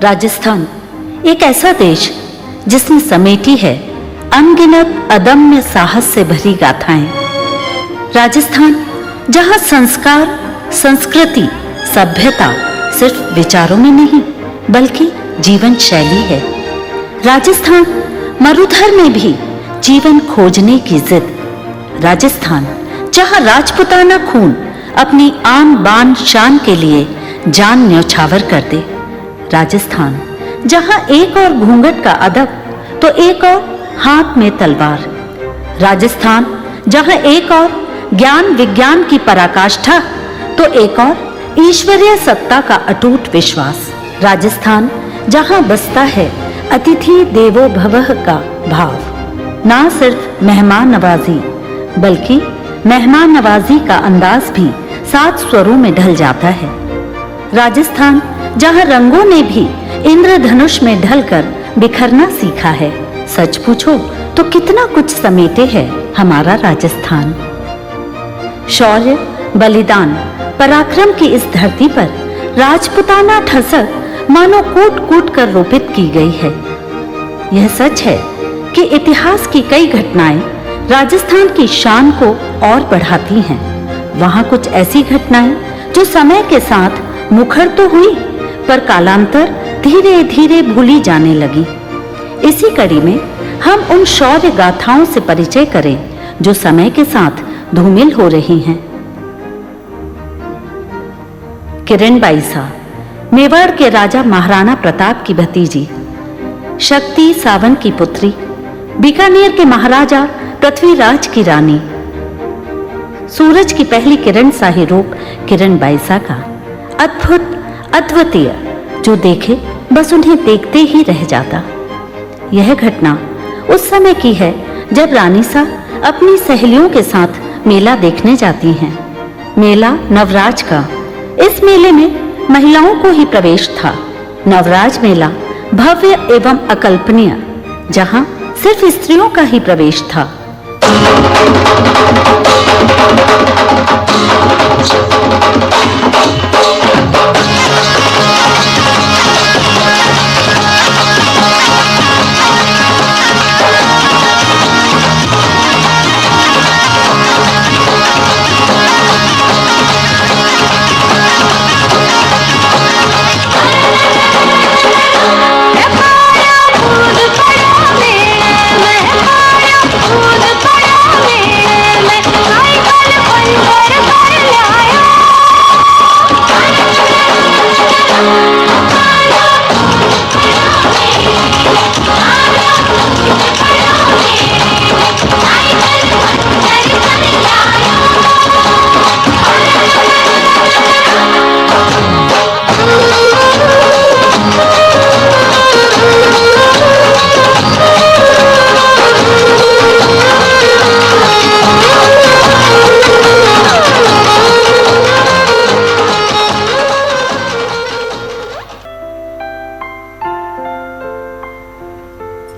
राजस्थान एक ऐसा देश जिसने समेटी है अनगिनत अदम्य साहस से भरी गाथाएं। राजस्थान जहां संस्कार, संस्कृति, सभ्यता सिर्फ विचारों में नहीं बल्कि जीवन शैली है। राजस्थान मरुधर में भी जीवन खोजने की जिद। राजस्थान जहां राजपुताना खून अपनी आन बान शान के लिए जान न्यौछावर कर दे। राजस्थान जहां एक और घूंघट का अदब तो एक और हाथ में तलवार। राजस्थान जहां एक और ज्ञान विज्ञान की पराकाष्ठा तो एक और ईश्वरीय सत्ता का अटूट विश्वास। राजस्थान जहां बसता है अतिथि देवो भवः का भाव। ना सिर्फ मेहमान नवाजी बल्कि मेहमान नवाजी का अंदाज भी 7 स्वरों में ढल जाता है। राजस्थान जहां रंगों ने भी इंद्रधनुष में ढलकर बिखरना सीखा है। सच पूछो तो कितना कुछ समेटे है हमारा राजस्थान। शौर्य, बलिदान, पराक्रम की इस धरती पर राजपुताना ठसक मानो कूट कूट कर रोपित की गई है। यह सच है कि इतिहास की कई घटनाएं राजस्थान की शान को और बढ़ाती हैं। वहां कुछ ऐसी घटनाएं जो समय के साथ मुखर तो हुई पर कालांतर धीरे धीरे भूली जाने लगी। इसी कड़ी में हम उन शौर्य गाथाओं से परिचय करें जो समय के साथ धूमिल हो रही हैं। किरण बाई साहब मेवाड़ के राजा महाराणा प्रताप की भतीजी, शक्ति सावन की पुत्री, बीकानेर के महाराजा पृथ्वीराज की रानी, सूरज की पहली किरण सा ही रूप किरण बाई साहब का अद्भुत, अद्वितीय, जो देखे बस उन्हें देखते ही रह जाता। यह घटना उस समय की है जब रानी साहब अपनी सहेलियों के साथ मेला देखने जाती हैं। मेला नवराज का। इस मेले में महिलाओं को ही प्रवेश था। नवराज मेला भव्य एवं अकल्पनीय, जहां सिर्फ स्त्रियों का ही प्रवेश था।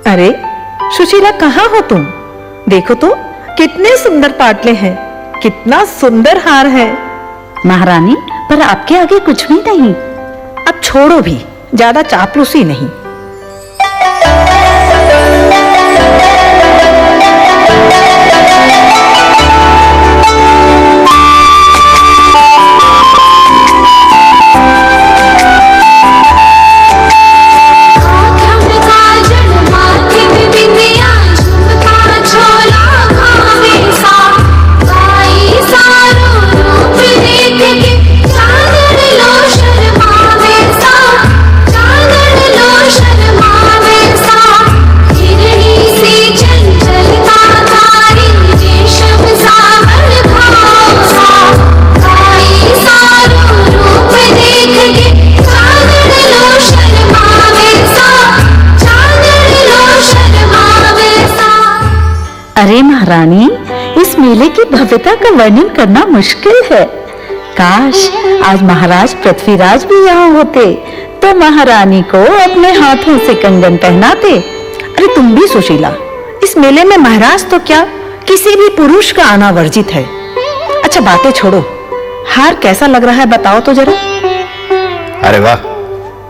अरे सुशीला, कहाँ हो तुम? देखो तो कितने सुंदर पाटले हैं, कितना सुंदर हार है। महारानी, पर आपके आगे कुछ भी नहीं। अब छोड़ो भी, ज्यादा चापलूसी नहीं। अरे महारानी, इस मेले की भव्यता का वर्णन करना मुश्किल है। काश आज महाराज पृथ्वीराज भी यहाँ होते तो महारानी को अपने हाथों से कंगन पहनाते। अरे तुम भी सुशीला, इस मेले में महाराज तो क्या किसी भी पुरुष का आना वर्जित है। अच्छा बातें छोड़ो, हार कैसा लग रहा है बताओ तो जरा। अरे वाह,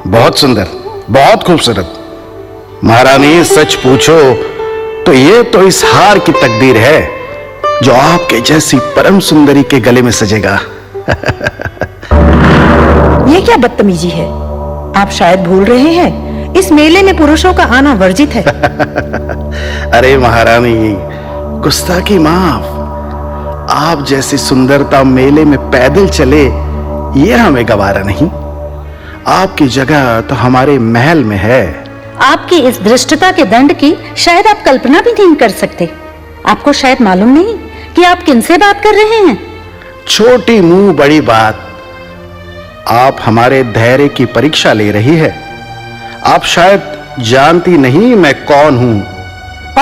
बहुत सुंदर, बहुत खूबसूरत। महारानी सच पूछो तो ये तो इस हार की तकदीर है जो आपके जैसी परम सुंदरी के गले में सजेगा। ये क्या बदतमीजी है? आप शायद भूल रहे हैं इस मेले में पुरुषों का आना वर्जित है। अरे महारानी, गुस्ताखी माफ। आप जैसी सुंदरता मेले में पैदल चले ये हमें गवारा नहीं। आपकी जगह तो हमारे महल में है। आपकी इस धृष्टता के दंड की शायद आप कल्पना भी नहीं कर सकते। आपको शायद मालूम नहीं कि आप किनसे बात कर रहे हैं। छोटी मुंह बड़ी बात। आप हमारे धैर्य की परीक्षा ले रही है। आप शायद जानती नहीं मैं कौन हूं।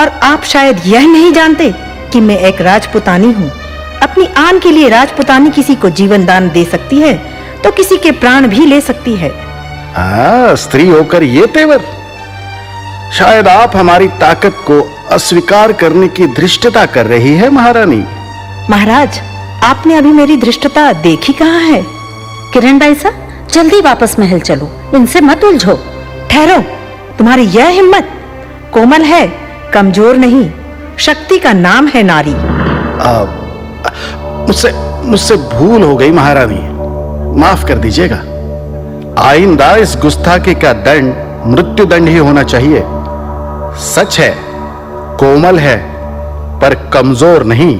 और आप शायद यह नहीं जानते कि मैं एक राजपुतानी हूँ। अपनी आन के लिए राजपुतानी किसी को जीवन दान दे सकती है तो किसी के प्राण भी ले सकती है। स्त्री होकर ये तेवर। शायद आप हमारी ताकत को अस्वीकार करने की धृष्टता कर रही है महारानी। महाराज, आपने अभी मेरी धृष्टता देखी कहाँ है? किरण बाई साहब, जल्दी वापस महल चलो, इनसे मत उलझो। ठहरो, तुम्हारी यह हिम्मत? कोमल है, कमजोर नहीं। शक्ति का नाम है नारी। मुझसे भूल हो गई महारानी, माफ कर दीजिएगा। आइंदा इस गुस्ताखी का दंड मृत्यु दंड ही होना चाहिए। सच है, कोमल है पर कमजोर नहीं।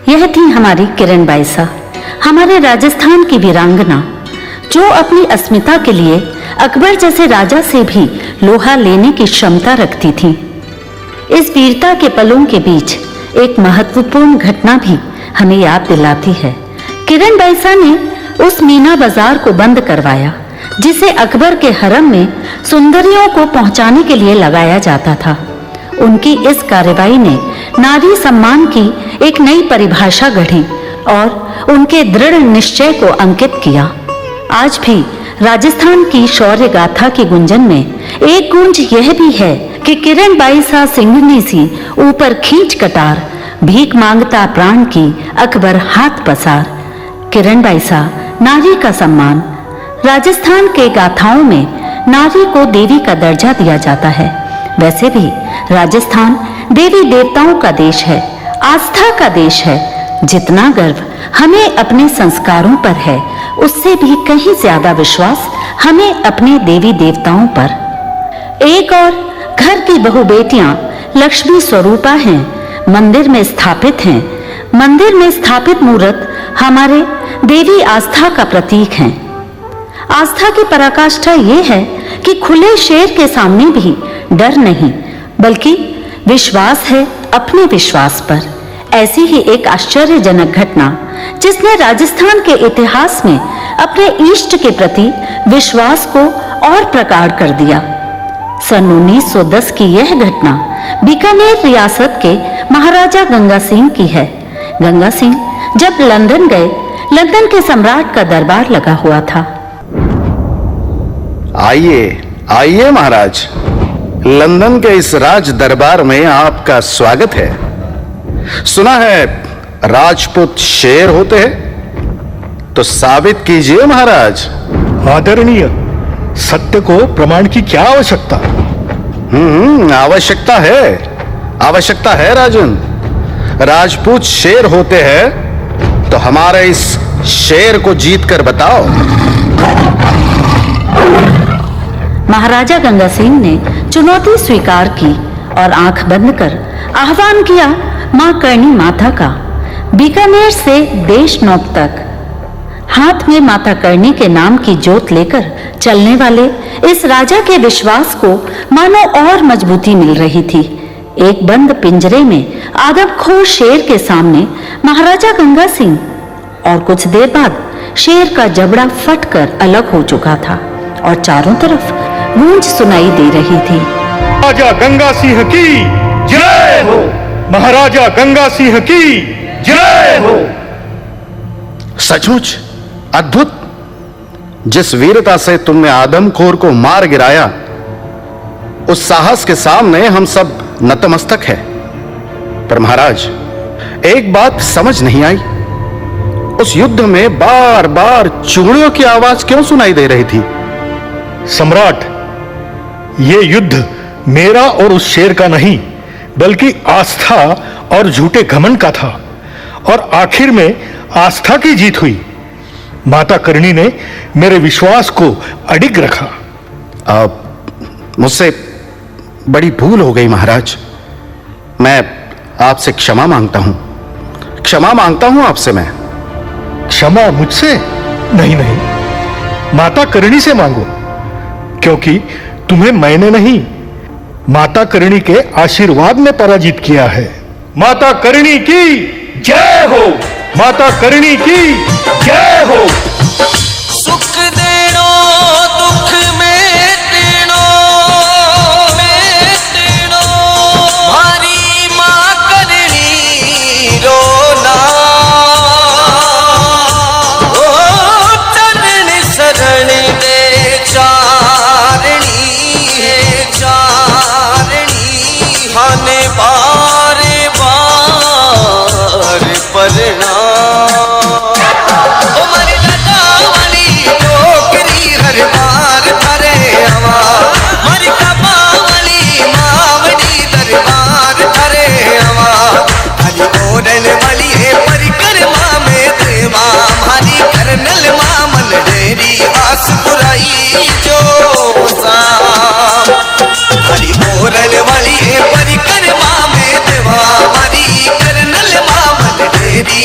यह थी हमारी किरण बाई साहब, हमारे राजस्थान की वीरांगना, जो अपनी अस्मिता के लिए अकबर जैसे राजा से भी लोहा लेने की क्षमता रखती थी। इस वीरता के पलों के बीच एक महत्वपूर्ण घटना भी हमें याद दिलाती है। किरण बाई साहब ने उस मीना बाजार को बंद करवाया जिसे अकबर के हरम में सुंदरियों को पहुंचाने के लिए लगाया जाता था। उनकी इस कार्रवाई ने नारी सम्मान की एक नई परिभाषा गढ़ी और उनके दृढ़ निश्चय को अंकित किया। आज भी राजस्थान की शौर्य गाथा की गुंजन में एक गूंज यह भी है कि किरण बाई सा सिंघनी सी ऊपर खींच कटार, भीख मांगता प्राण की अकबर हाथ पसार। किरण बाई सा नारी का सम्मान। राजस्थान के गाथाओं में नारी को देवी का दर्जा दिया जाता है। वैसे भी राजस्थान देवी देवताओं का देश है, आस्था का देश है। जितना गर्व हमें अपने संस्कारों पर है, उससे भी कहीं ज्यादा विश्वास हमें अपने देवी देवताओं पर। एक और घर की बहु बेटियां लक्ष्मी स्वरूपा हैं, मंदिर में स्थापित हैं। मंदिर में स्थापित मूर्त हमारे देवी आस्था का प्रतीक हैं। आस्था की पराकाष्ठा ये है कि खुले शेर के सामने भी डर नहीं, बल्कि विश्वास है अपने विश्वास पर। ऐसी ही एक आश्चर्यजनक घटना जिसने राजस्थान के इतिहास में अपने इष्ट के प्रति विश्वास को और प्रगाढ़ कर दिया। सन 1910 की यह घटना बीकानेर रियासत के महाराजा गंगा सिंह की है। गंगा सिंह जब लंदन गए, लंदन के सम्राट का दरबार लगा हुआ था। आइए आइए महाराज, लंदन के इस राज दरबार में आपका स्वागत है। सुना है राजपूत शेर होते हैं, तो साबित कीजिए महाराज। आदरणीय, सत्य को प्रमाण की क्या आवश्यकता? आवश्यकता है राजन। राजपूत शेर होते हैं तो हमारे इस शेर को जीत कर बताओ। महाराजा गंगा सिंह ने चुनौती स्वीकार की और आंख बंद कर आह्वान किया मां करणी माता का। बीकानेर से देशनोक तक हाथ में माता करणी के नाम की जोत लेकर चलने वाले इस राजा के विश्वास को मानो और मजबूती मिल रही थी। एक बंद पिंजरे में आदमखोर शेर के सामने महाराजा गंगा सिंह, और कुछ देर बाद शेर का जबड़ा फटकर अलग हो चुका था और चारों तरफ गूंज सुनाई दे रही थी। महाराजा गंगा सिंह की जय हो! महाराजा गंगा सिंह की जय हो! सचमुच अद्भुत। जिस वीरता से तुमने आदमखोर को मार गिराया, उस साहस के सामने हम सब नतमस्तक है। पर महाराज, एक बात समझ नहीं आई। उस युद्ध में बार बार चूड़ियों की आवाज क्यों सुनाई दे रही थी? सम्राट, ये युद्ध मेरा और उस शेर का नहीं, बल्कि आस्था और झूठे घमंड का था, और आखिर में आस्था की जीत हुई। माता करणी ने मेरे विश्वास को अडिग रखा। मुझसे बड़ी भूल हो गई महाराज। मैं आपसे क्षमा मांगता हूं, क्षमा मांगता हूं आपसे मैं। क्षमा मुझसे? नहीं नहीं, माता करणी से मांगो, क्योंकि तुम्हें मैंने नहीं, माता करणी के आशीर्वाद में पराजित किया है। माता करणी की जय हो, माता करणी की जय हो। सुख देनो दुख में तेनो हमारी माँ करणी रोना, ओ चरण शरण दे चारणी है चारणी, हने बार बार प्रणाम। ओ मारी लता वाली टोकरी हर बार धरे हवा, मारी कपा वाली मावड़ी दरबार धरे हवा, हरी ओरन वाली है परिक्रमा में देवा, हमारी करनल मामन डेरी आस बुराई जो साम, हरी ओरन वाली है परिक्रमा में देवा, हमारी करनल मामन डेरी